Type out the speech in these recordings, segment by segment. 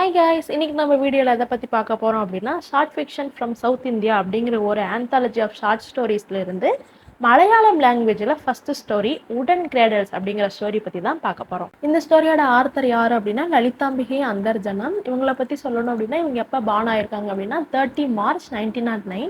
Hi guys, இன்னைக்கு நம்ம வீடியோவில் எதை பற்றி பார்க்க போகிறோம் அப்படின்னா short fiction from south India அப்படிங்கிற ஒரு ஆந்தாலஜி ஆஃப் ஷார்ட் ஸ்டோரிஸ்ல இருந்து மலையாளம் லாங்குவேஜில் ஃபர்ஸ்ட் ஸ்டோரி உடன் கிரேடல்ஸ் அப்படிங்கிற ஸ்டோரி பற்றி தான் பார்க்க போகிறோம். இந்த ஸ்டோரியோட ஆர்த்தர் யார் அப்படின்னா லலிதாம்பிகை அந்தர்ஜனம். இவங்களை பற்றி சொல்லணும் அப்படின்னா இவங்க எப்போ பான் ஆயிருக்காங்க அப்படின்னா 30 March 1909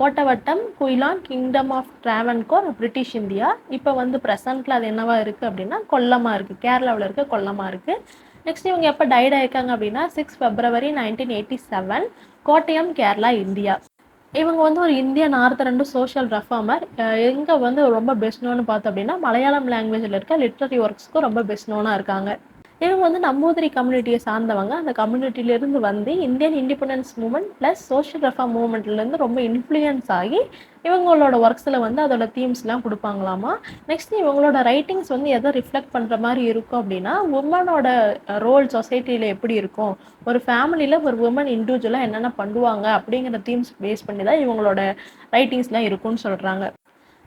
Kottavattam Quilon kingdom of Travancore British India. இப்போ வந்து ப்ரெசண்ட்டில் அது என்னவா இருக்குது அப்படின்னா கொல்லமாக இருக்குது, கேரளாவில் இருக்க கொல்லமாக இருக்குது. நெக்ஸ்ட் இவங்க எப்போ டைட் ஆயிருக்காங்க அப்படின்னா 6 February 1987 கோட்டயம், கேரளா, இந்தியா. இவங்க வந்து ஒரு Indian author and social reformer. எங்கே வந்து ரொம்ப பெஸ்ட் நோன்னு பார்த்தோம் அப்படின்னா மலையாளம் லாங்குவேஜில் இருக்க லிட்ரரி ஒர்க்ஸ்க்கு ரொம்ப பெஸ்ட் நோனாக இருக்காங்க. இவங்க வந்து நம்பூதிரி கம்யூனிட்டியை சார்ந்தவங்க. அந்த கம்யூனிட்டியிலேருந்து வந்து Indian independence movement plus social reform மூவ்மெண்ட்லேருந்து ரொம்ப இன்ஃப்ளூயன்ஸ் ஆகி இவங்களோட ஒர்க்ஸில் வந்து அதோட தீம்ஸ்லாம் கொடுப்பாங்களாமா. நெக்ஸ்ட் இவங்களோட ரைட்டிங்ஸ் வந்து எதை ரிஃப்ளெக்ட் பண்ணுற மாதிரி இருக்கும் அப்படின்னா உமனோட ரோல் சொசைட்டியில் எப்படி இருக்கும், ஒரு ஃபேமிலியில் ஒரு உமன் இண்டிவிஜுவலாக என்னென்ன பண்ணுவாங்க அப்படிங்கிற தீம்ஸ் பேஸ் பண்ணி தான் இவங்களோட ரைட்டிங்ஸ்லாம் இருக்குன்னு சொல்கிறாங்க.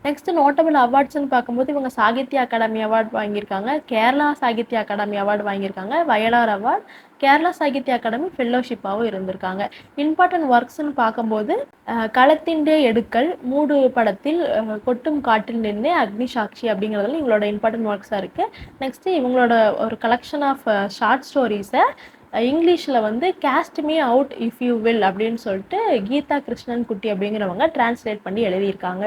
நெக்ஸ்ட் நோட்டபிள் அவார்ட்ஸ்ன்னு பார்க்கும்போது இவங்க சாகித்ய அகாடமி அவார்டு வாங்கியிருக்காங்க, கேரளா சாகித்ய அகாடமி அவார்டு வாங்கியிருக்காங்க, வயலார் அவார்டு, கேரளா சாகித்ய அகாடமி ஃபெல்லோஷிப்பாகவும் இருந்திருக்காங்க. இம்பார்ட்டன்ட் ஒர்க்ஸ்ன்னு பார்க்கும்போது களத்தின்றே எடுக்கல், மூடு படத்தில் கொட்டும் காட்டில் நின்று, அக்னி சாட்சி அப்படிங்கிறதுல இவங்களோட இம்பார்ட்டன்ட் ஒர்க்ஸாக இருக்குது. நெக்ஸ்ட்டு இவங்களோட ஒரு கலெக்ஷன் ஆஃப் ஷார்ட் ஸ்டோரிஸை இங்கிலீஷில் வந்து cast me out if you will அப்படின்னு சொல்லிட்டு கீதா கிருஷ்ணன் குட்டி அப்படிங்கிறவங்க டிரான்ஸ்லேட் பண்ணி எழுதியிருக்காங்க.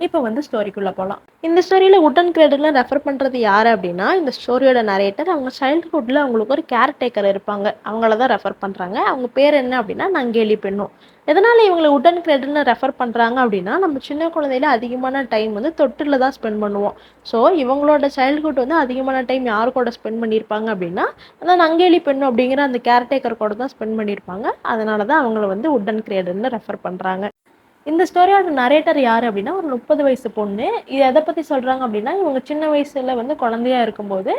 இப்போ வந்து ஸ்டோரிக்குள்ளே போகலாம். இந்த ஸ்டோரியில் உடன் கிரேடர்லாம் ரெஃபர் பண்ணுறது யார் அப்படின்னா இந்த ஸ்டோரியோட நரேட்டர். அவங்க சைல்டுஹுட்டில் அவங்களுக்கு ஒரு கேர்டேக்கர் இருப்பாங்க, அவங்கள தான் ரெஃபர் பண்ணுறாங்க. அவங்க பேர் என்ன அப்படின்னா நங்கேலி பெண்ணும். எதனால் இவங்களை உடன் கிரேடர்னு ரெஃபர் பண்ணுறாங்க அப்படின்னா நம்ம சின்ன குழந்தையில அதிகமான டைம் வந்து தொட்டில் தான் ஸ்பெண்ட் பண்ணுவோம். ஸோ இவங்களோட சைல்டுஹுட் வந்து அதிகமான டைம் யார் கூட ஸ்பெண்ட் பண்ணியிருப்பாங்க அப்படின்னா அந்த நங்கேலி பெண்ணும் அப்படிங்கிற அந்த கேர்டேக்கர் கூட தான் ஸ்பெண்ட் பண்ணியிருப்பாங்க. அதனால தான் அவங்கள வந்து உடன் கிரேடர்னு ரெஃபர் பண்ணுறாங்க. இந்த ஸ்டோரியோட நரேட்டர் யார் அப்படின்னா ஒரு 30 வயசு பொண்ணு. இது எதை பற்றி சொல்கிறாங்க அப்படின்னா இவங்க சின்ன வயசில் வந்து குழந்தையா இருக்கும்போது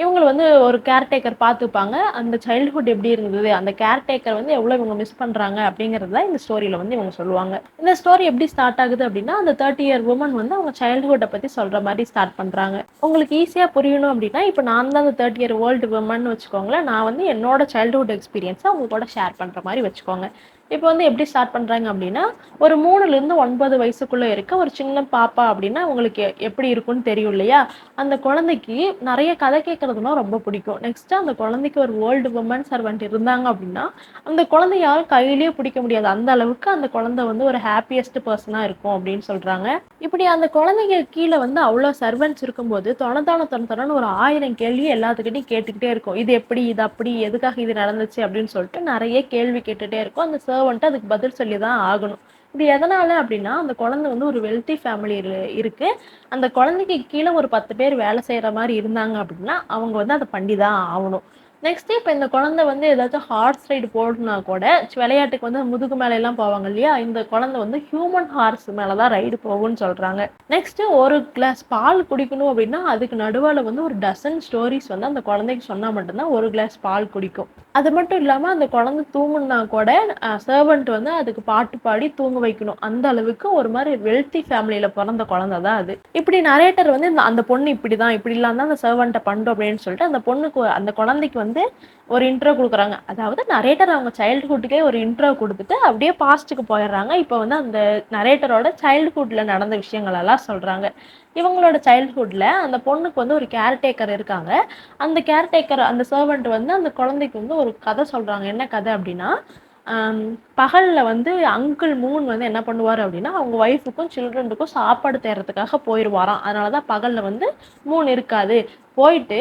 இவங்களை வந்து ஒரு கேர்டேக்கர் பார்த்துப்பாங்க. அந்த சைல்டுஹுட் எப்படி இருந்தது, அந்த கேர்டேக்கர் வந்து எவ்வளோ இவங்க மிஸ் பண்ணுறாங்க அப்படிங்கிறது தான் இந்த ஸ்டோரியில் வந்து இவங்க சொல்லுவாங்க. இந்த ஸ்டோரி எப்படி ஸ்டார்ட் ஆகுது அப்படின்னா அந்த 30-year உமன் வந்து அவங்க சைல்டுஹுட்டை பற்றி சொல்கிற மாதிரி ஸ்டார்ட் பண்ணுறாங்க. உங்களுக்கு ஈஸியாக புரியணும் அப்படின்னா இப்போ நான் தான் அந்த 30-year ஓல்டு உமன் வச்சுக்கோங்களேன். நான் வந்து என்னோட சைல்டுஹுட் எக்ஸ்பீரியன்ஸை அவங்க கூட ஷேர் பண்ணுற மாதிரி வச்சுக்கோங்க. இப்போ வந்து எப்படி ஸ்டார்ட் பண்ணுறாங்க அப்படின்னா ஒரு 3லேருந்து 9 வயசுக்குள்ளே இருக்க ஒரு சின்ன பாப்பா அப்படின்னா உங்களுக்கு எப்படி இருக்குன்னு தெரியும் இல்லையா. அந்த குழந்தைக்கு நிறைய கதை கேட்கறதுனா ரொம்ப பிடிக்கும். நெக்ஸ்ட் அந்த குழந்தைக்கு ஒரு ஓல்டு உமன் சர்வெண்ட் இருந்தாங்க அப்படின்னா அந்த குழந்தை யாரும் கையிலேயே பிடிக்க முடியாது, அந்த அளவுக்கு அந்த குழந்தை வந்து ஒரு ஹாப்பியஸ்ட் பர்சனாக இருக்கும் அப்படின்னு சொல்கிறாங்க. இப்படி அந்த குழந்தைங்க கீழே வந்து அவ்வளோ சர்வெண்ட்ஸ் இருக்கும்போது தொணத்தான ஒரு 1000 கேள்வி எல்லாத்துக்கிட்டையும் கேட்டுக்கிட்டே இருக்கும். இது எப்படி, இது அப்படி, எதுக்காக இது நடந்துச்சு அப்படின்னு சொல்லிட்டு நிறைய கேள்வி கேட்டுகிட்டே இருக்கும். அந்த சர்வெண்ட்டு அதுக்கு பதில் சொல்லி தான் ஆகணும். இது எதனால அப்படின்னா அந்த குழந்தை வந்து ஒரு வெல்த்தி ஃபேமிலியில் இருக்கு. அந்த குழந்தைக்கு கீழே ஒரு 10 பேர் வேலை செய்கிற மாதிரி இருந்தாங்க அப்படின்னா அவங்க வந்து அதை பண்ணி தான் ஆகணும். நெக்ஸ்ட் இப்போ இந்த குழந்தை வந்து ஏதாச்சும் ஹார்ஸ் ரைடு போடணும்னா கூட விளையாட்டுக்கு வந்து முதுகு மேலெல்லாம் போவாங்க இல்லையா, இந்த குழந்தை வந்து ஹியூமன் ஹார்ஸ் மேலே தான் ரைடு போகும்னு சொல்கிறாங்க. நெக்ஸ்ட் ஒரு கிளாஸ் பால் குடிக்கணும் அப்படின்னா அதுக்கு நடுவில் வந்து ஒரு டசன் ஸ்டோரிஸ் வந்து அந்த குழந்தைக்கு சொன்னால் மட்டும்தான் ஒரு கிளாஸ் பால் குடிக்கும். அது மட்டும் இல்லாமல் அந்த குழந்தை தூங்குனா கூட சர்வெண்ட் வந்து அதுக்கு பாட்டு பாடி தூங்க வைக்கணும். அந்த அளவுக்கு ஒரு மாதிரி வெல்த்தி ஃபேமிலியில் பிறந்த குழந்தை தான் அது. இப்படி நரேட்டர் வந்து அந்த பொண்ணு இப்படி தான் இப்படிலாம் தான் அந்த சர்வெண்ட்டை பண்ணுறோம் அப்படின்னு சொல்லிட்டு அந்த பொண்ணுக்கு அந்த குழந்தைக்கு வந்து ஒரு இன்ட்ரோ கொடுக்குறாங்க. அதாவது நரேட்டர் அவங்க சைல்டுஹுட்டுக்கே ஒரு இன்ட்ரோ கொடுத்துட்டு அப்படியே பாஸ்ட்டுக்கு போயிடுறாங்க. இப்போ வந்து அந்த நரேட்டரோட சைல்டுஹுட்ல நடந்த விஷயங்கள் எல்லாம் சொல்றாங்க. இவங்களோட சைல்டுஹுட்ல அந்த பொண்ணுக்கு வந்து ஒரு கேர்டேக்கர் இருக்காங்க. அந்த கேர்டேக்கர் அந்த சர்வெண்ட் வந்து அந்த குழந்தைக்கு வந்து ஒரு கதை சொல்றாங்க. என்ன கதை அப்படின்னா பகலில் வந்து அங்கிள் மூன் வந்து என்ன பண்ணுவார் அப்படின்னா அவங்க ஒய்ஃபுக்கும் சில்ட்ரனுக்கும் சாப்பாடு தேடுறதுக்காக போயிடுவாராம். அதனால தான் பகலில் வந்து மூன் இருக்காது. போயிட்டு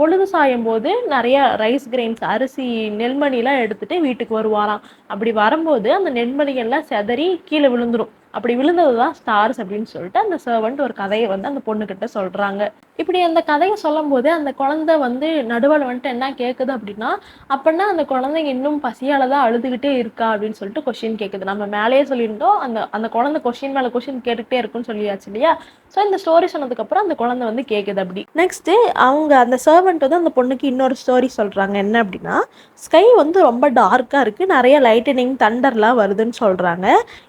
பொழுது சாயும் போது நிறைய ரைஸ் கிரெயின்ஸ் அரிசி நெல்மணிலாம் எடுத்துகிட்டு வீட்டுக்கு வருவாராம். அப்படி வரும்போது அந்த நெல்மணிகள்லாம் செதறி கீழே விழுந்துடும். அப்படி விழுந்தது தான் ஸ்டார்ஸ் அப்படின்னு சொல்லிட்டு அந்த சர்வெண்ட் ஒரு கதையை வந்து அந்த பொண்ணுக்கிட்ட சொல்கிறாங்க. இப்படி அந்த கதையை சொல்லும் போது அந்த குழந்தை வந்து நடுவில் வந்துட்டு என்ன கேட்குது அப்படின்னா அப்படின்னா அந்த குழந்தைங்க இன்னும் பசியால் தான் அழுதுகிட்டே இருக்கா அப்படின்னு சொல்லிட்டு கொஷின் கேட்குது. நம்ம மேலேயே சொல்லியிருந்தோம் அந்த அந்த குழந்தை கொஷின் மேலே கொஷின் கேட்டுக்கிட்டே இருக்குன்னு சொல்லியாச்சு இல்லையா. ஸோ இந்த ஸ்டோரி சொன்னதுக்கப்புறம் அந்த குழந்தை வந்து கேட்குது. அப்படி நெக்ஸ்ட்டு அவங்க அந்த சர்வெண்ட் வந்து அந்த பொண்ணுக்கு இன்னொரு ஸ்டோரி சொல்கிறாங்க. என்ன அப்படின்னா ஸ்கை வந்து ரொம்ப டார்க்காக இருக்குது, நிறைய லைட்டனிங் தண்டர்லாம் வருதுன்னு சொல்கிறாங்க.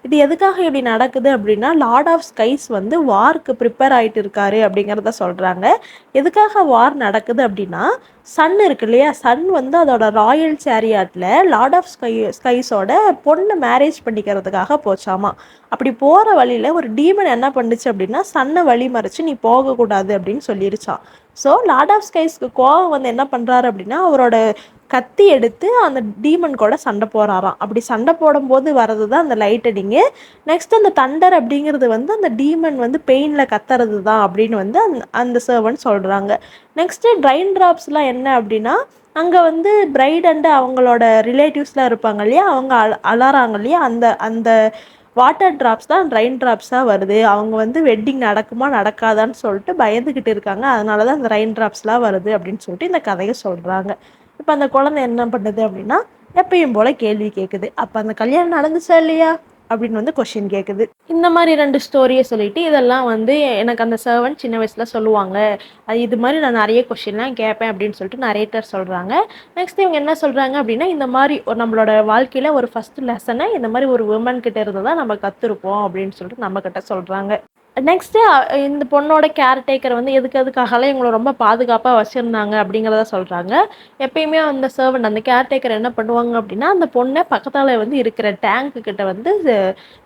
இது எதுக்காக இப்படி நடக்குது அப்படின்னா லார்ட் ஆஃப் ஸ்கைஸ் வந்து வார்க்கு ப்ரிப்பேர் ஆகிட்டு இருக்காரு அப்படிங்கிறத சொல்கிறாங்க. எதுக்காக வார் நடக்குது அப்படின்னா சன் இருக்கு இல்லையா, சன் வந்து அதோட ராயல் சேரியாட்டில் லார்ட் ஆஃப் ஸ்கைஸோட பொண்ணு மேரேஜ் பண்ணிக்கிறதுக்காக போச்சாமா. அப்படி போகிற வழியில் ஒரு டீமன் என்ன பண்ணுச்சு அப்படின்னா சன்னை வழி மறைச்சு நீ போகக்கூடாது அப்படின்னு சொல்லிருச்சான். ஸோ லார்ட் ஆஃப் ஸ்கைஸ்க்கு கோவம் வந்து என்ன பண்ணுறாரு அப்படின்னா அவரோட கத்தி எடுத்து அந்த டீமன் கூட சண்டை போகிறாராம். அப்படி சண்டை போடும்போது வர்றது தான் அந்த லைட்டனிங்கு. நெக்ஸ்ட் அந்த தண்டர் அப்படிங்கிறது வந்து அந்த டீமன் வந்து பெயினில் கத்துறது தான் அப்படின்னு வந்து அந்த சர்வன்ட் சொல்கிறாங்க. நெக்ஸ்ட்டு ட்ரைன் ட்ராப்ஸ்லாம் என்ன அப்படின்னா அங்கே வந்து பிரைட் அண்டு அவங்களோட ரிலேட்டிவ்ஸ்லாம் இருப்பாங்க இல்லையா, அவங்க அலறாங்க இல்லையா, அந்த அந்த வாட்டர் ட்ராப்ஸ் தான் ட்ரைன் ட்ராப்ஸாக வருது. அவங்க வந்து வெட்டிங் நடக்குமா நடக்காதான்னு சொல்லிட்டு பயந்துக்கிட்டு இருக்காங்க, அதனால தான் அந்த ரெயின் ட்ராப்ஸ்லாம் வருது அப்படின்னு சொல்லிட்டு இந்த கதையை சொல்கிறாங்க. இப்போ அந்த குழந்தை என்ன பண்ணுது அப்படின்னா எப்பயும் போல் கேள்வி கேட்குது, அப்போ அந்த கல்யாணம் நடந்துச்சா இல்லையா அப்படின்னு வந்து கொஷின் கேட்குது. இந்த மாதிரி 2 ஸ்டோரியை சொல்லிட்டு இதெல்லாம் வந்து எனக்கு அந்த சர்வன்ட் சின்ன வயசில் சொல்லுவாங்க, அது இது மாதிரி நான் நிறைய கொஷின்லாம் கேட்பேன் அப்படின்னு சொல்லிட்டு நரேட்டர் சொல்கிறாங்க. நெக்ஸ்ட் இவங்க என்ன சொல்கிறாங்க அப்படின்னா இந்த மாதிரி ஒரு நம்மளோட வாழ்க்கையில் ஒரு ஃபஸ்ட் லெசனை இந்த மாதிரி ஒரு உமன் கிட்ட இருந்து தான் நம்ம கற்றுருப்போம் அப்படின்னு சொல்லிட்டு நம்மக்கிட்ட சொல்கிறாங்க. நெக்ஸ்ட்டு இந்த பொண்ணோட கேர்டேக்கர் வந்து எதுக்காகலாம் இவங்களை ரொம்ப பாதுகாப்பாக வச்சுருந்தாங்க அப்படிங்கிறத சொல்கிறாங்க. எப்பயுமே அந்த சர்வன்ட் அந்த கேர்டேக்கர் என்ன பண்ணுவாங்க அப்படின்னா அந்த பொண்ணை பக்கத்தால் வந்து இருக்கிற டேங்க்கு கிட்ட வந்து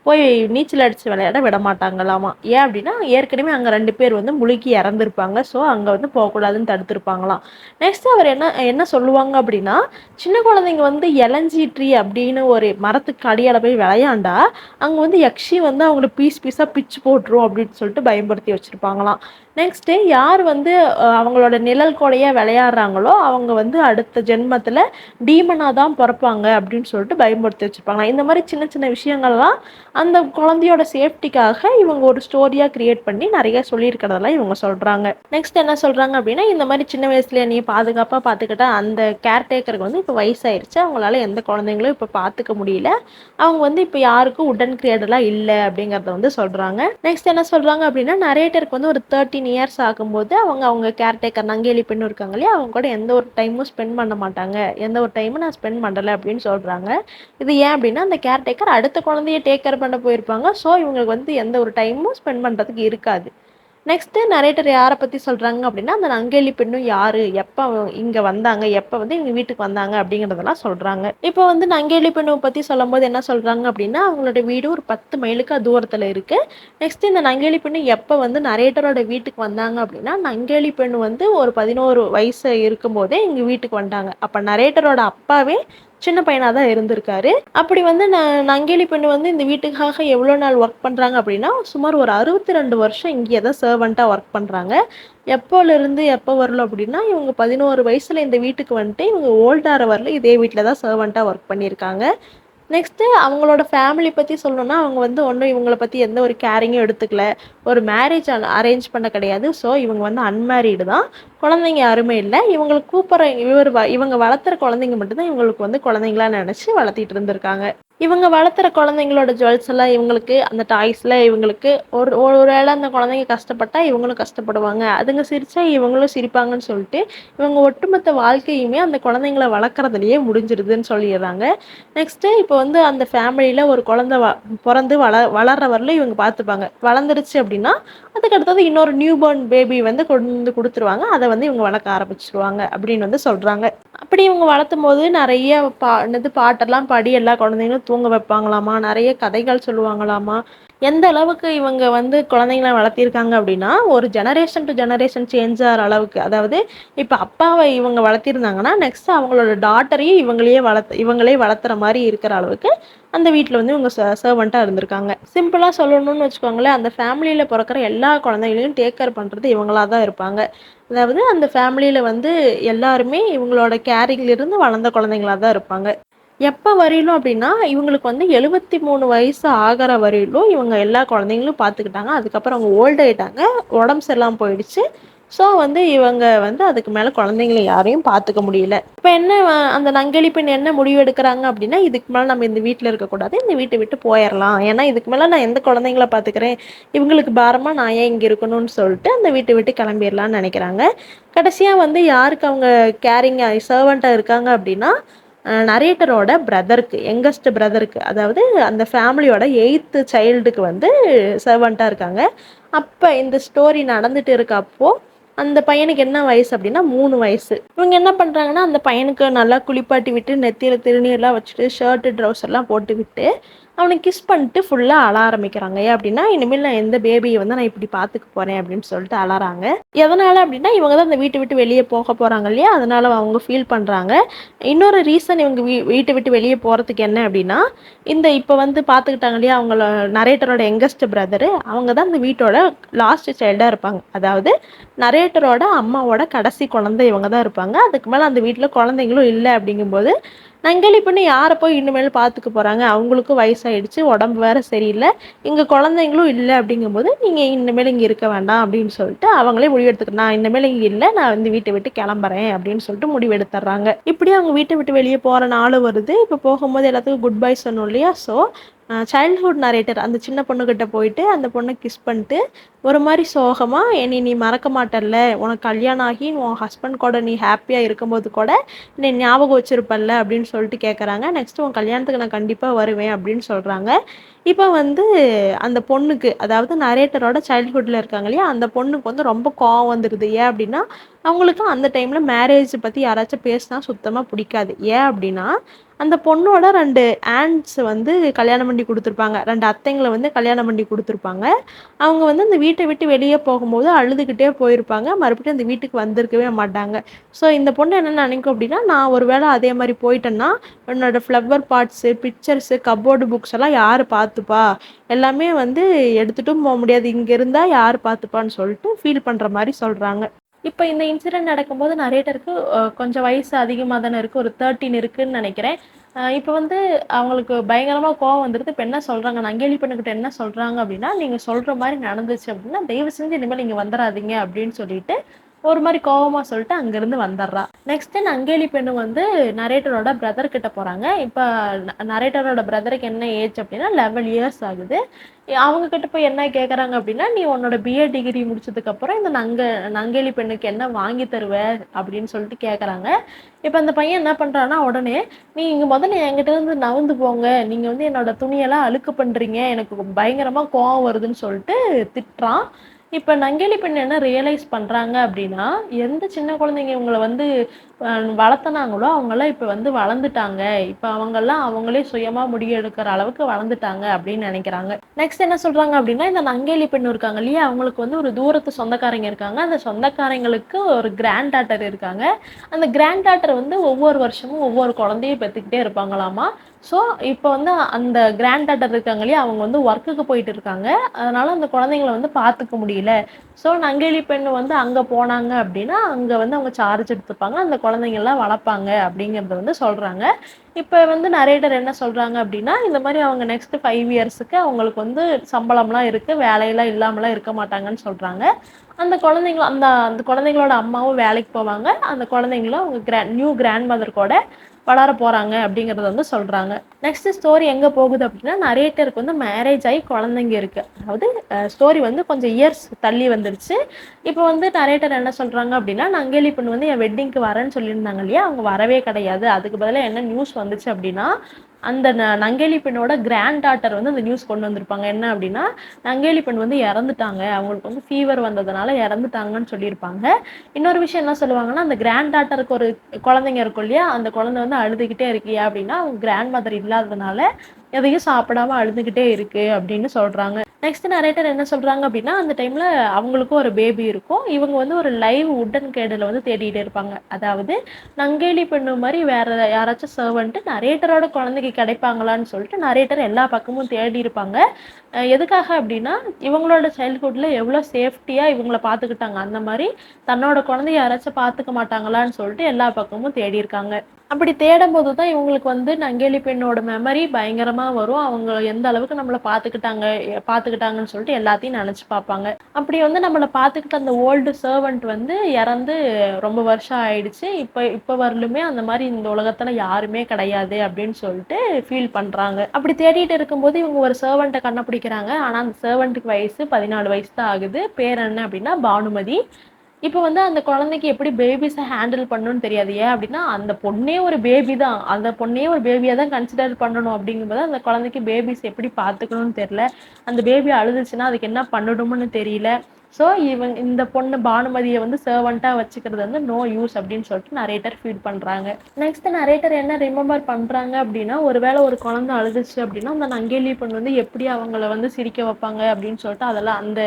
போய் நீச்சல் அடித்து விளையாட விட மாட்டாங்களாமா. ஏன் அப்படின்னா ஏற்கனவே அங்கே 2 பேர் வந்து முழுகி இறந்துருப்பாங்க, ஸோ அங்கே வந்து போகக்கூடாதுன்னு தடுத்துருப்பாங்களாம். நெக்ஸ்ட்டு அவர் என்ன என்ன சொல்லுவாங்க அப்படின்னா சின்ன குழந்தைங்க வந்து இளஞ்சி ட்ரீ அப்படின்னு ஒரு மரத்துக்கு அடியால் போய் விளையாண்டா அங்கே வந்து யக்ஷி வந்து அவங்கள பீஸ் பீஸாக பிச்சு போட்டுரும் அப்படின்னு சொல்லிட்டு பயன்படுத்தி வச்சுருப்பாங்களாம். நெக்ஸ்ட்டு யார் வந்து அவங்களோட நிழல் கொடையாக விளையாடுறாங்களோ அவங்க வந்து அடுத்த ஜென்மத்தில் டீமனாக தான் பிறப்பாங்க அப்படின்னு சொல்லிட்டு பயன்படுத்தி வச்சுருப்பாங்களாம். இந்த மாதிரி சின்ன சின்ன விஷயங்கள்லாம் அந்த குழந்தையோட சேஃப்டிக்காக இவங்க ஒரு ஸ்டோரியாக க்ரியேட் பண்ணி நிறைய சொல்லியிருக்கிறதெல்லாம் இவங்க சொல்கிறாங்க. நெக்ஸ்ட் என்ன சொல்கிறாங்க அப்படின்னா இந்த மாதிரி சின்ன வயசுல நீ பாதுகாப்பாக பார்த்துக்கிட்டா அந்த கேர்டேக்கருக்கு வந்து இப்போ வயசாயிருச்சு, அவங்களால எந்த குழந்தைங்களும் இப்போ பார்த்துக்க முடியல, அவங்க வந்து இப்போ யாருக்கும் உடன் கிரியேடெல்லாம் இல்லை அப்படிங்கிறத வந்து சொல்கிறாங்க. நெக்ஸ்ட் என்ன சொல்கிறாங்க அப்படின்னா நரேட்டருக்கு வந்து ஒரு 13 இயர்ஸ் ஆகும்போது அவங்க கேர்டேக்கர் நங்கேலி பெண்ணு இருக்காங்க இல்லையா, அவங்க கூட எந்த ஒரு டைமும் ஸ்பெண்ட் பண்ண மாட்டாங்க, எந்த ஒரு டைமும் நான் ஸ்பெண்ட் பண்ணலை அப்படின்னு சொல்கிறாங்க. இது ஏன் அப்படின்னா அந்த கேர்டேக்கர் அடுத்த குழந்தைய டேக் கேர் பண்ண போயிருப்பாங்க, ஸோ இவங்களுக்கு வந்து எந்த ஒரு டைமும் ஸ்பெண்ட் பண்ணுறதுக்கு இருக்காது. நெக்ஸ்ட்டு நரேட்டர் யாரை பற்றி சொல்கிறாங்க அப்படின்னா அந்த நங்கேலி பெண்ணும் யார், எப்போ இங்கே வந்தாங்க, எப்போ வந்து எங்கள் வீட்டுக்கு வந்தாங்க அப்படிங்கிறதெல்லாம் சொல்கிறாங்க. இப்போ வந்து நங்கேலி பெண்ணை பற்றி சொல்லும்போது என்ன சொல்கிறாங்க அப்படின்னா அவங்களோட வீடு ஒரு 10 மைலுக்கு தூரத்தில் இருக்குது. நெக்ஸ்ட்டு இந்த நங்கேலி பெண்ணு எப்போ வந்து நரேட்டரோட வீட்டுக்கு வந்தாங்க அப்படின்னா நங்கேலி பெண்ணு வந்து ஒரு 11 வயசு இருக்கும்போதே எங்கள் வீட்டுக்கு வந்தாங்க. அப்போ நரேட்டரோட அப்பாவே சின்ன பையனாக தான் இருந்திருக்காரு. அப்படி வந்து நங்கேலி பெண்ணு வந்து இந்த வீட்டுக்காக எவ்வளோ நாள் ஒர்க் பண்ணுறாங்க அப்படின்னா சுமார் ஒரு 62 வருஷம் இங்கேயே தான் சர்வெண்ட்டாக ஒர்க் பண்ணுறாங்க. எப்போலேருந்து எப்போ வரல அப்படின்னா இவங்க 11 வயசில் இந்த வீட்டுக்கு வந்துட்டு இவங்க ஓல்டார வரல இதே வீட்டில் தான் சர்வெண்ட்டாக ஒர்க் பண்ணியிருக்காங்க. நெக்ஸ்ட்டு அவங்களோட ஃபேமிலி பற்றி சொல்லணுன்னா அவங்க வந்து ஒன்றும் இவங்கள பற்றி எந்த ஒரு கேரிங்கும் எடுத்துக்கல, ஒரு மேரேஜ் அரேஞ்ச் பண்ண கிடையாது. ஸோ இவங்க வந்து அன்மேரீடு தான், குழந்தைங்க யாருமே இல்லை. இவங்களுக்கு இவங்க வளர்த்துற குழந்தைங்க மட்டும்தான் இவங்களுக்கு வந்து குழந்தைங்களா நினச்சி வளர்த்திட்டு இருந்திருக்காங்க. இவங்க வளர்த்துற குழந்தைங்களோட ஜுவல்ஸ் எல்லாம் இவங்களுக்கு அந்த டாய்ஸில் இவங்களுக்கு ஒரு வேளை அந்த குழந்தைங்க கஷ்டப்பட்டா இவங்களும் கஷ்டப்படுவாங்க, அதுங்க சிரித்தா இவங்களும் சிரிப்பாங்கன்னு சொல்லிட்டு இவங்க ஒட்டுமொத்த வாழ்க்கையுமே அந்த குழந்தைங்கள வளர்க்குறதுலையே முடிஞ்சிருதுன்னு சொல்லிடுறாங்க. நெக்ஸ்ட்டு இப்போ வந்து அந்த ஃபேமிலியில் ஒரு குழந்தை பிறந்து வளர்ற வரலும் இவங்க பார்த்துப்பாங்க. வளர்ந்துருச்சு அப்படின்னா அதுக்கு அடுத்தது இன்னொரு நியூ பார்ன் பேபி வந்து கொண்டு வந்து கொடுத்துருவாங்க, அதை வந்து இவங்க வளர்க்க ஆரம்பிச்சிருவாங்க அப்படின்னு வந்து சொல்கிறாங்க. அப்படி இவங்க வளர்த்தும் போது நிறைய பாட்டெல்லாம் பாடி எல்லா குழந்தைங்களும் தூங்க வைப்பாங்களாமா, நிறைய கதைகள் சொல்லுவாங்களாமா. எந்த அளவுக்கு இவங்க வந்து குழந்தைங்கள வளர்த்திருக்காங்க அப்படின்னா ஒரு ஜெனரேஷன் டு ஜெனரேஷன் சேஞ்ச் ஆகிற அளவுக்கு, அதாவது இப்போ அப்பாவை இவங்க வளர்த்திருந்தாங்கன்னா நெக்ஸ்ட் அவங்களோட டாட்டரையும் இவங்களே வளர்த்துற மாதிரி இருக்கிற அளவுக்கு அந்த வீட்டில் வந்து இவங்க சர்வெண்ட்டாக இருந்திருக்காங்க. சிம்பிளாக சொல்லணும்னு வச்சுக்கோங்களேன், அந்த ஃபேமிலியில் பிறக்கிற எல்லா குழந்தைகளையும் டேக் கேர் பண்ணுறது இவங்களாக தான் இருப்பாங்க. அதாவது அந்த ஃபேமிலியில் வந்து எல்லாருமே இவங்களோட கேரிங்கிலிருந்து வளர்ந்த குழந்தைங்களாக தான் இருப்பாங்க. எப்போ வரையிலும் அப்படின்னா இவங்களுக்கு வந்து 73 வயசு ஆகிற வரையிலும் இவங்க எல்லா குழந்தைங்களும் பார்த்துக்கிட்டாங்க. அதுக்கப்புறம் அவங்க ஓல்டு ஆகிட்டாங்க, உடம்பு சரியில்லாமல் போயிடுச்சு. ஸோ வந்து இவங்க வந்து அதுக்கு மேலே குழந்தைங்களை யாரையும் பார்த்துக்க முடியல. இப்போ என்ன அந்த நங்கேலி பெண் என்ன முடிவு எடுக்கிறாங்க அப்படின்னா இதுக்கு மேலே நம்ம இந்த வீட்டில் இருக்கக்கூடாது, இந்த வீட்டை விட்டு போயிடலாம், ஏன்னா இதுக்கு மேலே நான் எந்த குழந்தைங்கள பார்த்துக்கிறேன், இவங்களுக்கு பாரமாக நான் ஏன் இங்கே இருக்கணும்னு சொல்லிட்டு அந்த வீட்டை விட்டு கிளம்பிடலான்னு நினைக்கிறாங்க. கடைசியாக வந்து யாருக்கு அவங்க கேரிங் சர்வெண்ட்டாக இருக்காங்க அப்படின்னா நரேட்டரோட பிரதருக்கு, யங்கஸ்ட் பிரதருக்கு, அதாவது அந்த ஃபேமிலியோட 8th சைல்டுக்கு வந்து சர்வெண்ட்டாக இருக்காங்க. அப்போ இந்த ஸ்டோரி நடந்துட்டு இருக்கப்போ அந்த பையனுக்கு என்ன வயசு அப்படின்னா 3 வயசு. இவங்க என்ன பண்ணுறாங்கன்னா, அந்த பையனுக்கு நல்லா குளிப்பாட்டி விட்டு நெத்தியில் திருநீர்லாம் வச்சுட்டு ஷர்ட்டு ட்ரௌசர்லாம் போட்டு விட்டு அவனை கிஸ் பண்ணிட்டு ஃபுல்லாக அழ ஆரம்பிக்கிறாங்க. ஏன் அப்படின்னா, இனிமேல் நான் எந்த பேபியை வந்து நான் இப்படி பார்த்துக்க போகிறேன் அப்படின்னு சொல்லிட்டு அழறாங்க. எதனால் அப்படின்னா, இவங்க தான் அந்த வீட்டை விட்டு வெளியே போக போகிறாங்க இல்லையா, அதனால் அவங்க ஃபீல் பண்ணுறாங்க. இன்னொரு ரீசன் இவங்க வீட்டை விட்டு வெளியே போகிறதுக்கு என்ன அப்படின்னா, இந்த இப்போ வந்து பார்த்துக்கிட்டாங்க இல்லையா அவங்கள நரேட்டரோட யங்கஸ்ட் பிரதரு, அவங்க தான் இந்த வீட்டோட லாஸ்ட் சைல்டாக இருப்பாங்க. அதாவது நரேட்டரோட அம்மாவோட கடைசி குழந்தை இவங்க தான் இருப்பாங்க. அதுக்கு மேலே அந்த வீட்டில் குழந்தைங்களும் இல்லை. அப்படிங்கும்போது நங்களி பொண்ணு யாரை போய் இனிமேல் பார்த்துக்க போகிறாங்க, அவங்களுக்கும் வயசாயிடுச்சு, உடம்பு வேறு சரியில்லை, இங்கே குழந்தைங்களும் இல்லை. அப்படிங்கும்போது நீங்கள் இனிமேல் இங்கே இருக்க வேண்டாம் அப்படின்னு சொல்லிட்டு அவங்களே முடிவெடுத்துக்க, நான் இனிமேல் இங்கே இல்லை, நான் வந்து வீட்டை விட்டு கிளம்புறேன் அப்படின்னு சொல்லிட்டு முடிவெடுத்துட்றாங்க. இப்படியே அவங்க வீட்டை விட்டு வெளியே போகிற நாள் வருது. இப்போ போகும்போது எல்லாத்துக்கும் குட் பை சொன்னோம் இல்லையா, ஸோ சைல்ட்ஹுட் நரேட்டர் அந்த சின்ன பொண்ணுக்கிட்ட போயிட்டு அந்த பொண்ணை கிஸ் பண்ணிட்டு ஒரு மாதிரி சோகமாக, என்னை நீ மறக்க மாட்டல்ல, உனக்கு கல்யாணம் ஆகி உன் ஹஸ்பண்ட் கூட நீ ஹாப்பியாக இருக்கும்போது கூட என்னை ஞாபகம் வச்சுருப்பல்ல அப்படின்னு சொல்லிட்டு கேட்குறாங்க. நெக்ஸ்ட்டு உன் கல்யாணத்துக்கு நான் கண்டிப்பாக வருவேன் அப்படின்னு சொல்கிறாங்க. இப்போ வந்து அந்த பொண்ணுக்கு, அதாவது நரேட்டரோட சைல்ட்ஹுட்டில் இருக்காங்க இல்லையா, அந்த பொண்ணுக்கு வந்து ரொம்ப கோவம் வந்துடுது. ஏன் அப்படின்னா, அவங்களுக்கு அந்த டைமில் மேரேஜ் பற்றி யாராச்சும் பேசினா சுத்தமாக பிடிக்காது. ஏன் அப்படின்னா, அந்த பொண்ணோட 2 ஆண்ட்ஸ் வந்து கல்யாணம் பண்ணி கொடுத்துருப்பாங்க, 2 அத்தைங்களை வந்து கல்யாணம் பண்ணி கொடுத்துருப்பாங்க. அவங்க வந்து அந்த வீட்டை விட்டு வெளியே போகும்போது அழுதுகிட்டே போயிருப்பாங்க, மறுபடியும் அந்த வீட்டுக்கு வந்திருக்கவே மாட்டாங்க. ஸோ இந்த பொண்ணு என்ன நினைக்கும் அப்படின்னா, நான் ஒரு வேளை அதே மாதிரி போயிட்டேன்னா என்னோடய flower parts, pictures, cupboard books எல்லாம் யார் பார்த்துப்பா, எல்லாமே வந்து எடுத்துகிட்டும் போக முடியாது, இங்கே இருந்தால் யார் பார்த்துப்பான்னு சொல்லிட்டு ஃபீல் பண்ணுற மாதிரி சொல்கிறாங்க. இப்போ இந்த இன்சிடென்ட் நடக்கும்போது நரேட்டருக்கு கொஞ்சம் வயசு அதிகமாக தானே இருக்குது, ஒரு 13 இருக்குதுன்னு நினைக்கிறேன். இப்போ வந்து அவங்களுக்கு பயங்கரமாக கோவம் வந்துடுது. இப்போ என்ன சொல்கிறாங்க, நங்கேலி பெண்ணுக்கிட்ட என்ன சொல்கிறாங்க அப்படின்னா, நீங்கள் சொல்கிற மாதிரி நடந்துச்சு அப்படின்னா தயவு செஞ்சு இனிமேல் நீங்கள் வந்துடாதீங்க அப்படின்னு சொல்லிட்டு ஒரு மாதிரி கோவமாக சொல்லிட்டு அங்கேருந்து வந்துடுறா. நெக்ஸ்ட்டு நங்கேலி பெண்ணு வந்து நரேட்டரோட பிரதர் கிட்ட போகிறாங்க. இப்போ நரேட்டரோட பிரதருக்கு என்ன ஏஜ் அப்படின்னா 11 இயர்ஸ் ஆகுது. அவங்க கிட்ட போய் என்ன கேட்குறாங்க அப்படின்னா, நீ உன்னோட பிஏ டிகிரி முடிச்சதுக்கப்புறம் இந்த நங்கேலி பெண்ணுக்கு என்ன வாங்கி தருவ அப்படின்னு சொல்லிட்டு கேட்குறாங்க. இப்போ அந்த பையன் என்ன பண்ணுறான்னா, உடனே நீ இங்கே முதல்ல என்கிட்ட இருந்து நவுந்து போங்க, நீங்கள் வந்து என்னோட துணியெல்லாம் அழுக்கு பண்ணுறீங்க, எனக்கு பயங்கரமாக கோவம் வருதுன்னு சொல்லிட்டு திட்டுறான். இப்போ நங்கேலி பெண் என்ன ரியலைஸ் பண்ணுறாங்க அப்படின்னா, எந்த சின்ன குழந்தைங்க இவங்களை வந்து வளர்த்துனாங்களோ அவங்கெல்லாம் இப்போ வந்து வளர்ந்துட்டாங்க, இப்போ அவங்கெல்லாம் அவங்களே சுயமாக முடிவெடுக்கிற அளவுக்கு வளர்ந்துட்டாங்க அப்படின்னு நினைக்கிறாங்க. நெக்ஸ்ட் என்ன சொல்கிறாங்க அப்படின்னா, இந்த நங்கேலி பெண் இருக்காங்க இல்லையா, அவங்களுக்கு வந்து ஒரு தூரத்து சொந்தக்காரங்க இருக்காங்க. அந்த சொந்தக்காரங்களுக்கு ஒரு கிராண்ட் டாட்டர் இருக்காங்க. அந்த கிராண்ட் டாட்டர் வந்து ஒவ்வொரு வருஷமும் ஒவ்வொரு குழந்தையும் பெற்றுக்கிட்டே இருப்பாங்களாமா. ஸோ இப்போ வந்து அந்த கிராண்ட் டாட்டர் இருக்காங்க இல்லையா, அவங்க வந்து ஒர்க்குக்கு போயிட்டு இருக்காங்க, அதனால அந்த குழந்தைங்கள வந்து பார்த்துக்க முடியல. ஸோ நங்கேலி பெண் வந்து அங்கே போனாங்க அப்படின்னா அங்கே வந்து அவங்க சார்ஜ் எடுத்துப்பாங்க, அந்த குழந்தைங்கள்லாம் வளர்ப்பாங்க அப்படிங்கிறத வந்து சொல்கிறாங்க. இப்போ வந்து நரேட்டர் என்ன சொல்கிறாங்க அப்படின்னா, இந்த மாதிரி அவங்க நெக்ஸ்ட் 5 இயர்ஸுக்கு அவங்களுக்கு வந்து சம்பளம்லாம் இருக்குது, வேலையெல்லாம் இல்லாமலாம் இருக்க மாட்டாங்கன்னு சொல்கிறாங்க. அந்த குழந்தைங்களும் அந்த அந்த குழந்தைங்களோட அம்மாவும் வேலைக்கு போவாங்க, அந்த குழந்தைங்களும் அவங்க நியூ கிராண்ட் மதர் கூட வளர போகிறாங்க அப்படிங்கிறத வந்து சொல்கிறாங்க. நெக்ஸ்ட் ஸ்டோரி எங்கே போகுது அப்படின்னா, நரேட்டருக்கு வந்து மேரேஜ் ஆகி குழந்தைங்க இருக்குது. அதாவது ஸ்டோரி வந்து கொஞ்சம் இயர்ஸ் தள்ளி வந்துடுச்சு. இப்போ வந்து நரேட்டர் என்ன சொல்கிறாங்க அப்படின்னா, நங்கேலி பெண் வந்து என் வெட்டிங்க்கு வரேன்னு சொல்லியிருந்தாங்க இல்லையா, அவங்க வரவே கிடையாது. அதுக்கு பதிலாக என்ன நியூஸ் வந்துச்சு அப்படின்னா, அந்த நங்கேலி பெண்ணோட கிராண்ட் டாட்டர் வந்து அந்த நியூஸ் கொண்டு வந்திருப்பாங்க. என்ன அப்படின்னா, நங்கேலி பெண் வந்து இறந்துட்டாங்க, அவங்களுக்கு வந்து ஃபீவர் வந்ததுனால இறந்துட்டாங்கன்னு சொல்லியிருப்பாங்க. இன்னொரு விஷயம் என்ன சொல்லுவாங்கன்னா, அந்த கிராண்ட் டாட்டருக்கு ஒரு குழந்தைங்க இருக்கும் இல்லையா, அந்த குழந்தை வந்து அழுதுகிட்டே இருக்கியா அப்படின்னா, அவங்க கிராண்ட் மதர் இல்லாததுனால எதையும் சாப்பிடாம அழுதுகிட்டே இருக்கு அப்படின்னு சொல்றாங்க. நெக்ஸ்ட் நரேட்டர் என்ன சொல்றாங்க அப்படின்னா, அந்த டைம்ல அவங்களுக்கும் ஒரு பேபி இருக்கும். இவங்க வந்து ஒரு லைவ் உட்டன் கேடல வந்து தேடிட்டே இருப்பாங்க. அதாவது நங்கேலி பெண்ணு மாதிரி வேற யாராச்சும் சர்வெண்ட் நரேட்டரோட குழந்தைக்கு கிடைப்பாங்களான்னு சொல்லிட்டு நரேட்டர் எல்லா பக்கமும் தேடி இருப்பாங்க. எதுக்காக அப்படின்னா, இவங்களோட சைல்ட்ஹுட்ல எவ்வளோ சேஃப்டியாக இவங்கள பார்த்துக்கிட்டாங்க, அந்த மாதிரி தன்னோட குழந்தைய யாராச்சும் பார்த்துக்க மாட்டாங்களான்னு சொல்லிட்டு எல்லா பக்கமும் தேடி இருக்காங்க. அப்படி தேடும்போது தான் இவங்களுக்கு வந்து நங்கேலி பெண்ணோட மெமரி பயங்கரமாக வரும். அவங்க எந்த அளவுக்கு நம்மளை பார்த்துக்கிட்டாங்கன்னு சொல்லிட்டு எல்லாத்தையும் நினச்சி பார்ப்பாங்க. அப்படி வந்து நம்மளை பார்த்துக்கிட்ட அந்த ஓல்டு சர்வெண்ட் வந்து இறந்து ரொம்ப வருஷம் ஆயிடுச்சு. இப்போ வரலுமே அந்த மாதிரி இந்த உலகத்தில் யாருமே கிடையாது அப்படின்னு சொல்லிட்டு ஃபீல் பண்ணுறாங்க. அப்படி தேடிட்டு இருக்கும்போது இவங்க ஒரு சர்வெண்ட்டை கண்டுபிடிக்கிறாங்க. ஆனால் அந்த சர்வெண்ட்டுக்கு வயசு 14 வயசு தான் ஆகுது. பேர் என்ன அப்படின்னா பானுமதி. இப்ப வந்து அந்த குழந்தைக்கு எப்படி பேபிஸ ஹேண்டில் பண்ணணும்னு தெரியாது. ஏன் அப்டின்னா, அந்த பொண்ணே ஒரு பேபி தான். அந்த பொண்ணையே ஒரு பேபியா தான் கன்சிடர் பண்ணணும் அப்டிங்கும்போது, அந்த குழந்தைக்கு பேபிஸ் எப்படி பார்த்துக்கணும்னு தெரியல. அந்த பேபி அழுதுச்சுன்னா, அதுக்கு என்ன பண்ணணும்னு தெரியல. ஸோ, இந்த பொண்ணு பானுமதிய வந்து சர்வன்ட்டா வச்சுக்கிறது வந்து நோ யூஸ் அப்டின்னு சொல்லிட்டு நரேட்டர் ஃபீல் பண்றாங்க. நெக்ஸ்ட் நரேட்டர் என்ன ரிமெம்பர் பண்றாங்க அப்டின்னா, ஒரு வேள ஒரு குழந்தை அழுதுச்சு அப்டின்னா, அந்த நங்கேலி பொண்ணு வந்து எப்படி அவங்கள வந்து சிரிக்க வைப்பாங்க அப்டின்னு சொல்லிட்டு அதெல்லாம் அந்த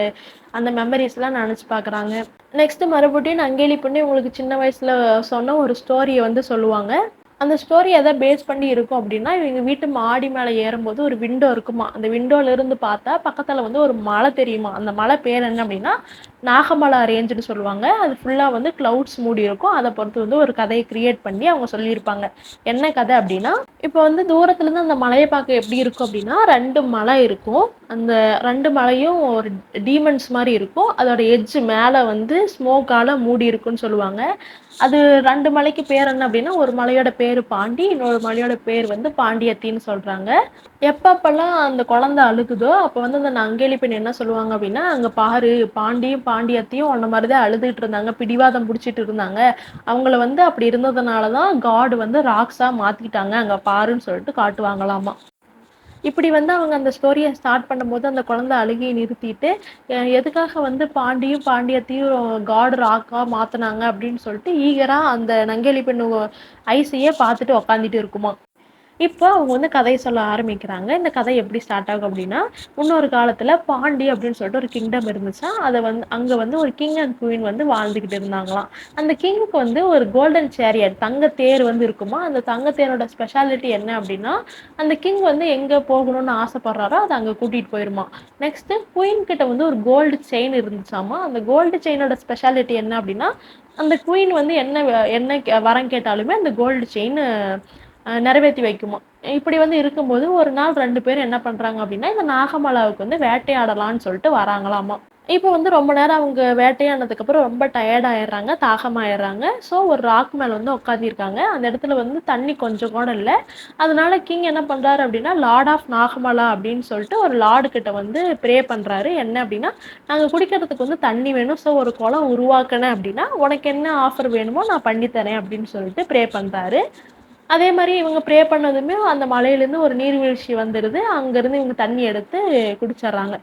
அந்த மெமரீஸ்லாம் நெனச்சு பார்க்குறாங்க. நெக்ஸ்ட் மறுபடியும் நங்கேலி பொண்ணு இவங்களுக்கு சின்ன வயசுல சொன்ன ஒரு ஸ்டோரிய வந்து சொல்லுவாங்க. அந்த ஸ்டோரி எத பேஸ் பண்ணி இருக்கும் அப்டின்னா, இவங்க வீட்டு மாடி மேல ஏறும்போது ஒரு விண்டோ இருக்குமா. அந்த விண்டோல இருந்து பார்த்தா பக்கத்துல வந்து ஒரு மலை தெரியுமா. அந்த மலை பேர் என்ன அப்டின்னா, நாகமலா ரேஞ்சுன்னு சொல்லுவாங்க. அது ஃபுல்லா வந்து கிளவுட்ஸ் மூடி இருக்கும். அத பொறுத்து வந்து ஒரு கதைய கிரியேட் பண்ணி அவங்க சொல்லியிருப்பாங்க. என்ன கதை அப்டின்னா, இப்போ வந்து தூரத்துல இருந்து அந்த மலைய பார்க்க எப்படி இருக்கும் அப்டின்னா, 2 மலை இருக்கும். அந்த 2 மலையும் ஒரு டீமன்ஸ் மாரி இருக்கும். அதோட எட்ஜ் மேல வந்து ஸ்மோக்கால மூடி இருக்குன்னு சொல்லுவாங்க. அது 2 மலைக்கு பேர் என்ன அப்டின்னா, ஒரு மலையோட பேரு பாண்டி, இன்னொரு மலையோட பேர் வந்து பாண்டியத்தின்னு சொல்றாங்க. எப்பப்பலாம் அந்த குழந்தை அழுகுதோ, அப்ப வந்து அந்த நங்கேலி பெண் என்ன சொல்லுவாங்க அப்டின்னா, "அங்க பாரு பாண்டியும், பாண்டியத்தியும் உன்ன மாரி தான் அழுதுட்டு இருந்தாங்க. பிடிவாதம் புடிச்சிட்டு இருந்தாங்க. அவங்கள வந்து அப்படி இருந்ததுனால தான் காட் வந்து ராக்ஸா மாத்திட்டாங்க. அங்க பாருன்னு" சொல்லிட்டு காட்டுவாங்களாமா. இப்படி வந்து அவங்க அந்த ஸ்டோரிய ஸ்டார்ட் பண்ணும்போது, அந்த குழந்தை அழுகைய நிறுத்திட்டு, எதுக்காக வந்து பாண்டியும், பாண்டியத்தையும் காட் ராக்கா மாத்துனாங்க அப்படின்னு சொல்லிட்டு, ஈகரா அந்த நங்கேலி பெண்ணு ஐஸையே பார்த்துட்டு உக்காந்துட்டு இருக்குமாம். இப்போ அவங்க வந்து கதைய சொல்ல ஆரம்பிக்கிறாங்க. இந்த கதை எப்படி ஸ்டார்ட் ஆகும் அப்படின்னா, முன்னொரு காலத்துல பாண்டி அப்படின்னு சொல்லிட்டு ஒரு கிங்டம் இருந்துச்சாம். அத வந்து அங்க வந்து ஒரு கிங் அண்ட் குயின் வந்து வாழ்ந்துகிட்டு இருந்தாங்களாம். அந்த கிங்குக்கு வந்து ஒரு கோல்டன் சேரியட் தங்க தேர் வந்து இருக்குமா. அந்த தங்க தேரோட ஸ்பெஷாலிட்டி என்ன அப்படின்னா, அந்த கிங் வந்து எங்க போகணும்னு ஆசைப்படுறாரோ, அத அங்க கூட்டிட்டு போயிருமாம். நெக்ஸ்ட் குயின் கிட்ட வந்து ஒரு கோல்டு செயின் இருந்துச்சாமா. அந்த கோல்டு செயினோட ஸ்பெஷாலிட்டி என்ன அப்படின்னா, அந்த குயின் வந்து என்ன வரம் கேட்டாலுமே அந்த கோல்டு செயின் நிறைவேத்தி வைக்குமா. இப்படி வந்து இருக்கும்போது ஒரு நாள் 2 பேரும் என்ன பண்றாங்க அப்படின்னா, இந்த நாகமலாவுக்கு வந்து வேட்டையாடலான்னு சொல்லிட்டு வராங்களாமா. இப்போ வந்து ரொம்ப நேரம் அவங்க வேட்டையாடினதுக்கு அப்புறம் ரொம்ப டயர்ட் ஆயிடுறாங்க, தாகமாயிடுறாங்க. ஸோ ஒரு ராக் மேல வந்து உட்காந்திருக்காங்க. அந்த இடத்துல வந்து தண்ணி கொஞ்சம் கூட இல்ல. அதனால கிங் என்ன பண்றாரு அப்படின்னா, லார்ட் ஆஃப் நாகமலா அப்படின்னு சொல்லிட்டு ஒரு லார்டு கிட்ட வந்து ப்ரே பண்றாரு. என்ன அப்படின்னா, நாங்க குடிக்கிறதுக்கு வந்து தண்ணி வேணும். ஸோ ஒரு குளம் உருவாக்குனேன் அப்படின்னா, உனக்கு என்ன ஆஃபர் வேணுமோ நான் பண்ணி தரேன் அப்படின்னு சொல்லிட்டு ப்ரே பண்றாரு. அதே மாரி இவங்க ப்ரே பண்ணதுமே அந்த மலையிலேருந்து ஒரு நீர்வீழ்ச்சி வந்துருது. அங்கருந்து இவங்க தண்ணி எடுத்து குடிச்சர்றாங்க.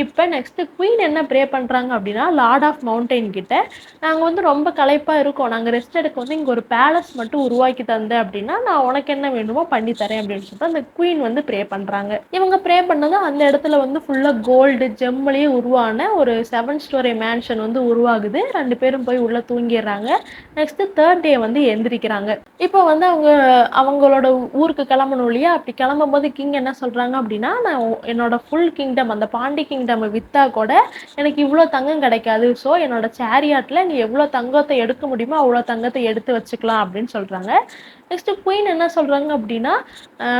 இப்ப நெக்ஸ்ட் குயின் என்ன ப்ரே பண்றாங்க அப்டின்னா, லார்ட் ஆஃப் மவுண்டைன் கிட்ட, "நாங்க வந்து ரொம்ப களைப்பா இருக்கோம். நாங்க ரெஸ்ட் எடுக்க வந்து இங்க ஒரு பேலஸ் மட்டும் உருவாக்கி தந்த அப்டின்னா, நான் உனக்கு என்ன வேணுமோ பண்ணி தரேன்" அப்டின்னு சொல்லிட்டு அந்த குயின் வந்து ப்ரே பண்றாங்க. இவங்க ப்ரே பண்ணதும் அந்த இடத்துல வந்து ஃபுல்லா கோல்டு, ஜெம்லயே உருவான ஒரு 7 ஸ்டோரி மேன்ஷன் வந்து உருவாகுது. 2 பேரும் போய் உள்ள தூங்கிர்றாங்க. நெக்ஸ்ட் 3 டே வந்து எந்திரிக்கிறாங்க. இப்போ வந்து அவங்களோட ஊருக்கு கிளம்பணும் இல்லையா? அப்படி கிளம்பும்போது கிங் என்ன சொல்றாங்க அப்படின்னா, "நான் என்னோட ஃபுல் கிங்டம் அந்த பாண்டி கிங்டம வித்தா கூட எனக்கு இவ்ளோ தங்கம் கிடைக்காது. ஸோ என்னோட சேரியாட்ல நீ எவ்ளோ தங்கத்த எடுக்க முடியுமோ, அவ்ளோ தங்கத்த எடுத்து வச்சுக்கலாம்" அப்படின்னு சொல்றாங்க. நெக்ஸ்ட் குயின் என்ன சொல்றாங்க அப்படின்னா,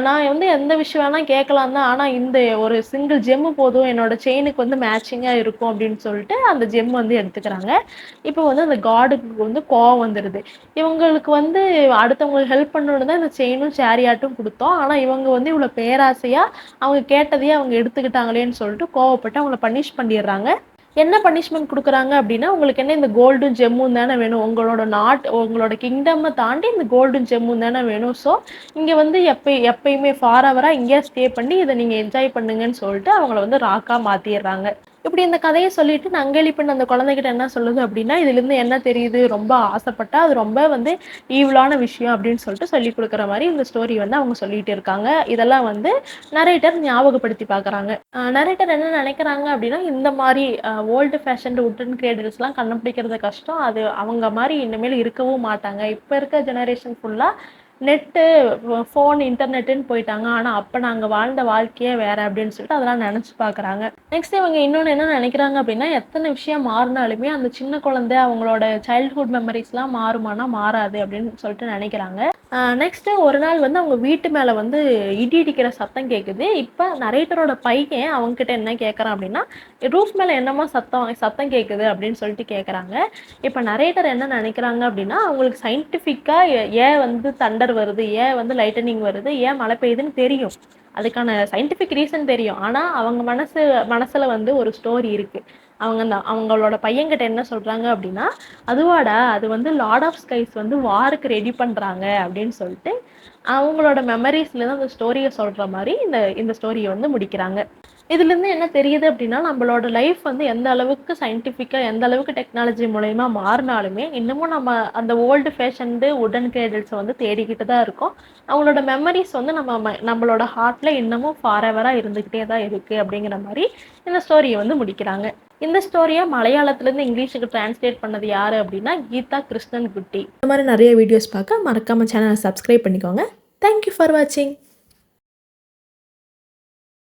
நான் வந்து எந்த விஷயம் வேணா கேட்கலாம் தான். ஆனா இந்த ஒரு சிங்கிள் ஜெம் போதும். என்னோட செயினுக்கு வந்து மேட்சிங்கா இருக்கும்" அப்படின்னு சொல்லிட்டு அந்த ஜெம் வந்து எடுத்துக்கிறாங்க. இப்போ வந்து அந்த காடுக்கு வந்து கோவம் வந்துருது. இவங்களுக்கு வந்து அடுத்தவங்களுக்கு ஹெல்ப் பண்ணணும்னு தான் இந்த செயினும், சேரியாட்டும் குடுத்தோம். ஆனா இவங்க வந்து இவ்ளோ பேராசையா அவங்க கேட்டதையே அவங்க எடுத்துக்கிட்டாங்களேன்னு சொல்லிட்டு கோவப்பட்டு அவங்கள பனிஷ் பண்ணிர்றாங்க. என்ன பனிஷ்மென்ட் குடுக்குறாங்க அப்டின்னா, உங்களுக்கு என்ன இந்த கோல்டும், ஜெம்மும் தானே வேணும். உங்களோட கிங்டம்ம தாண்டி இந்த கோல்டும், ஜெம்மும் தானே வேணும். ஸோ, இங்க வந்து எப்பயுமே ஃபாரெவரா இங்கேயே ஸ்டே பண்ணி இத நீங்க என்ஜாய் பண்ணுங்கன்னு சொல்லிட்டு அவங்கள வந்து ராக்கா மாத்திர்றாங்க. இப்படி இந்த கதைய சொல்லிட்டு நங்கேலி பெண் அந்த குழந்தைகிட்ட என்ன சொல்லுது அப்படின்னா, "இதிலிருந்து என்ன தெரியுது? ரொம்ப ஆசைப்பட்டா அது ரொம்ப வந்து ஈவிலான விஷயம்" அப்படின்னு சொல்லிட்டு சொல்லிக் குடுக்குற மாரி இந்த ஸ்டோரி வந்து அவங்க சொல்லிட்டு இருக்காங்க. இதெல்லாம் வந்து நரேட்டர் ஞாபகப்படுத்தி பார்க்குறாங்க. நரேட்டர் என்ன நினைக்கிறாங்க அப்படின்னா, இந்த மாரி ஓல்டு ஃபேஷன்டு வுட்டன் கிரேடல்ஸ்லாம் கண்டுபிடிக்கிறது கஷ்டம். அது அவங்க மாரி இனிமேல் இருக்கவும் மாட்டாங்க. இப்ப இருக்க ஜெனரேஷன் ஃபுல்லா நெட்டு, ஃபோன், இன்டர்நெட்டுன்னு போயிட்டாங்க. ஆனா, அப்ப நாங்க வாழ்ந்த வாழ்க்கையே வேற அப்படின்னு சொல்லிட்டு அதெல்லாம் நெனச்சு பார்க்குறாங்க. நெக்ஸ்ட் இவங்க இன்னொன்னு என்ன நெனைக்கிறாங்க அப்படின்னா, எத்தன விஷயம் மாறுனாலுமே அந்த சின்ன குழந்தை அவங்களோட சைல்ட்ஹுட் மெமரீஸ்லாம் மாறுமானா, மாறாது அப்படின்னு சொல்லிட்டு நெனைக்கிறாங்க. நெக்ஸ்ட்டு ஒரு நாள் வந்து அவங்க வீட்டு மேல வந்து இடி இடிக்கிற சத்தம் கேட்குது. இப்ப நரேட்டரோட பையன் அவங்ககிட்ட என்ன கேட்குறான் அப்படின்னா, "ரூஃப் மேல என்னம்மா சத்தம் சத்தம் கேட்குது?" அப்படின்னு சொல்லிட்டு கேட்குறாங்க. இப்ப நரேட்டர் என்ன நெனைக்கிறாங்க அப்படின்னா, அவங்களுக்கு சயின்டிஃபிக்கா ஏன் வந்து தண்டர் வருது? ஏன் வந்து லைட்டனிங் வருது? ஏன் மழை பெய்யுதுன்னு தெரியும். அதுக்கான சயின்டிஃபிக் ரீசன் தெரியும். ஆனா, அவங்க மனசுல வந்து ஒரு ஸ்டோரி இருக்கு. அவங்களோட பையன்கிட்ட என்ன சொல்கிறாங்க அப்படின்னா, அதுவாடா அது வந்து லார்ட் ஆஃப் ஸ்கைஸ் வந்து வாருக்கு ரெடி பண்ணுறாங்க அப்படின்னு சொல்லிட்டு அவங்களோட மெமரிஸ்லேருந்து அந்த ஸ்டோரியை சொல்கிற மாதிரி இந்த ஸ்டோரியை வந்து முடிக்கிறாங்க. இதுலேருந்து என்ன தெரியுது அப்படின்னா, நம்மளோட லைஃப் வந்து எந்த அளவுக்கு சயின்டிஃபிக்காக எந்த அளவுக்கு டெக்னாலஜி மூலயமா மாறினாலுமே இன்னமும் நம்ம அந்த ஓல்டு ஃபேஷன்டு உடன் கிரேடல்ஸை வந்து தேடிக்கிட்டு தான் இருக்கோம். அவங்களோட மெமரிஸ் வந்து நம்மளோட ஹார்ட்டில் இன்னமும் ஃபாரெவராக இருந்துக்கிட்டே தான் இருக்குது அப்படிங்கிற மாதிரி இந்த ஸ்டோரியை வந்து முடிக்கிறாங்க. இந்த ஸ்டோரியை மலையாளத்துலேருந்து இங்கிலீஷுக்கு டிரான்ஸ்லேட் பண்ணது யார் அப்படின்னா கீதா கிருஷ்ணன் குட்டி. இந்த மாதிரி நிறைய வீடியோஸ் பார்க்க மறக்காமல் சேனலை சப்ஸ்கிரைப் பண்ணிக்கோங்க. தேங்க்யூ ஃபார் வாட்சிங்.